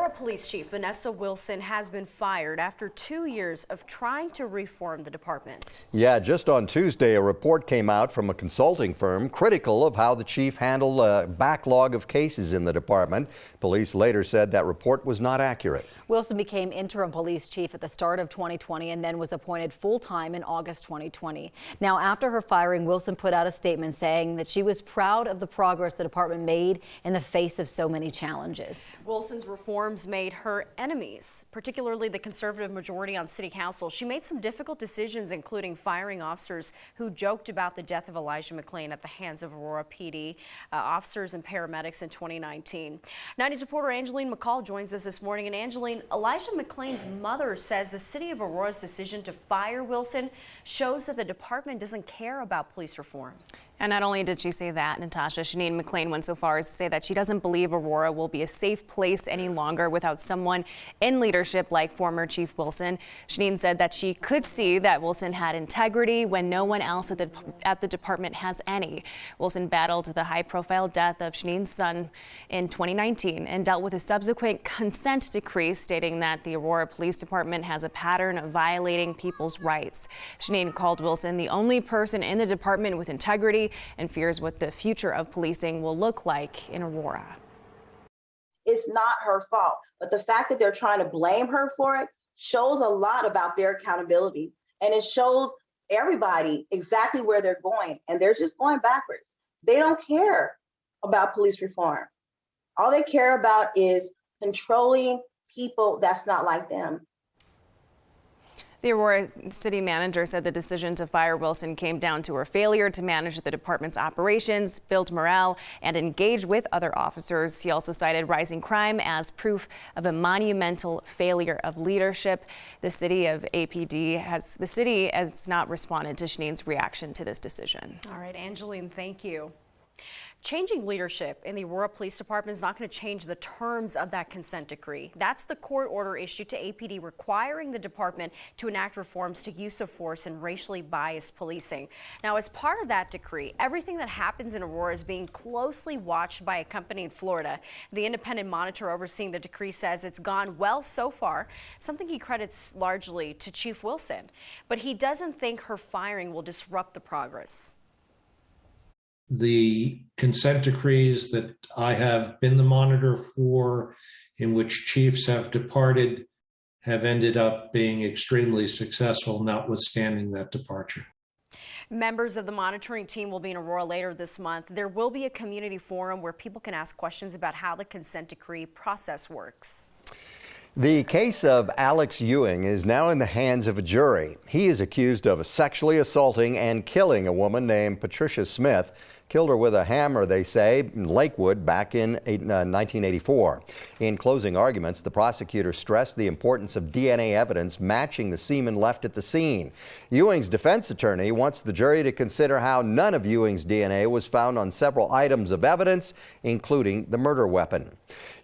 Aurora Police Chief Vanessa Wilson has been fired after 2 years of trying to reform the department. Yeah, just on Tuesday, a report came out from a consulting firm critical of how the chief handled a backlog of cases in the department. Police later said that report was not accurate. Wilson became interim police chief at the start of 2020 and then was appointed full-time in August 2020. Now, after her firing, Wilson put out a statement saying that she was proud of the progress the department made in the face of so many challenges. Wilson's reforms made her enemies, particularly the conservative majority on city council. She made some difficult decisions, including firing officers who joked about the death of Elijah McClain at the hands of Aurora PD officers and paramedics in 2019. 90's reporter Angeline McCall joins us this morning. And Angeline, Elijah McClain's mother says the city of Aurora's decision to fire Wilson shows that the department doesn't care about police reform. And not only did she say that, Natasha, Shanine McClain went so far as to say that she doesn't believe Aurora will be a safe place any longer without someone in leadership like former Chief Wilson. Shanine said that she could see that Wilson had integrity when no one else at the department has any. Wilson battled the high-profile death of Shanine's son in 2019 and dealt with a subsequent consent decree stating that the Aurora Police Department has a pattern of violating people's rights. Shanine called Wilson the only person in the department with integrity and fears what the future of policing will look like in Aurora. It's not her fault, but the fact that they're trying to blame her for it shows a lot about their accountability, and it shows everybody exactly where they're going, and they're just going backwards. They don't care about police reform. All they care about is controlling people that's not like them. The Aurora city manager said the decision to fire Wilson came down to her failure to manage the department's operations, build morale, and engage with other officers. He also cited rising crime as proof of a monumental failure of leadership. The city has not responded to Shanine's reaction to this decision. All right, Angeline, thank you. Changing leadership in the Aurora Police Department is not going to change the terms of that consent decree. That's the court order issued to APD requiring the department to enact reforms to use of force and racially biased policing. Now, as part of that decree, everything that happens in Aurora is being closely watched by a company in Florida. The independent monitor overseeing the decree says it's gone well so far, something he credits largely to Chief Wilson. But he doesn't think her firing will disrupt the progress. The consent decrees that I have been the monitor for, in which chiefs have departed, have ended up being extremely successful, notwithstanding that departure. Members of the monitoring team will be in Aurora later this month. There will be a community forum where people can ask questions about how the consent decree process works. The case of Alex Ewing is now in the hands of a jury. He is accused of sexually assaulting and killing a woman named Patricia Smith. Killed her with a hammer, they say, in Lakewood back in 1984. In closing arguments, the prosecutor stressed the importance of DNA evidence matching the semen left at the scene. Ewing's defense attorney wants the jury to consider how none of Ewing's DNA was found on several items of evidence, including the murder weapon.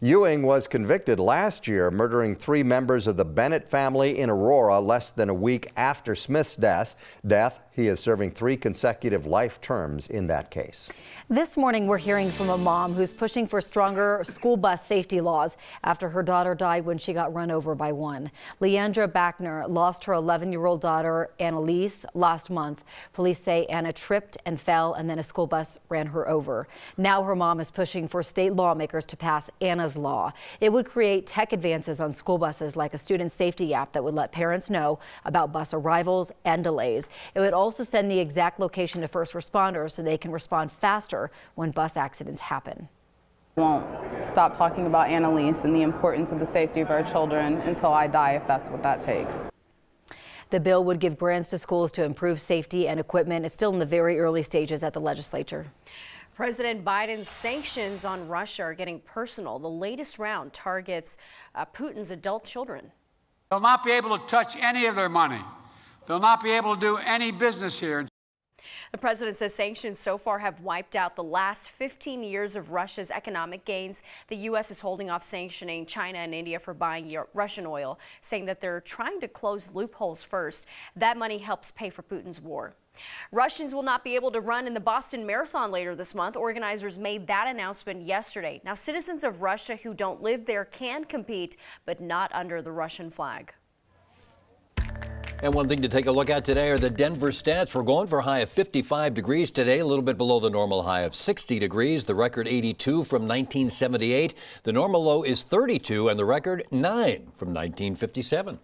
Ewing was convicted last year, murdering 3 members of the Bennett family in Aurora less than a week after Smith's death. He is serving 3 consecutive life terms in that case. This morning, we're hearing from a mom who's pushing for stronger school bus safety laws after her daughter died when she got run over by one. Leandra Backner lost her 11-year-old daughter, Annalise, last month. Police say Anna tripped and fell, and then a school bus ran her over. Now her mom is pushing for state lawmakers to pass Anna's law. It would create tech advances on school buses, like a student safety app that would let parents know about bus arrivals and delays. It would also send the exact location to first responders so they can respond faster when bus accidents happen. I won't stop talking about Annalise and the importance of the safety of our children until I die, if that's what that takes. The bill would give grants to schools to improve safety and equipment. It's still in the very early stages at the legislature. President Biden's sanctions on Russia are getting personal. The latest round targets Putin's adult children. They'll not be able to touch any of their money. They'll not be able to do any business here. The president says sanctions so far have wiped out the last 15 years of Russia's economic gains. The U.S. is holding off sanctioning China and India for buying Russian oil, saying that they're trying to close loopholes first. That money helps pay for Putin's war. Russians will not be able to run in the Boston Marathon later this month. Organizers made that announcement yesterday. Now, citizens of Russia who don't live there can compete, but not under the Russian flag. And one thing to take a look at today are the Denver stats. We're going for a high of 55 degrees today, a little bit below the normal high of 60 degrees. The record 82 from 1978. The normal low is 32 and the record 9 from 1957.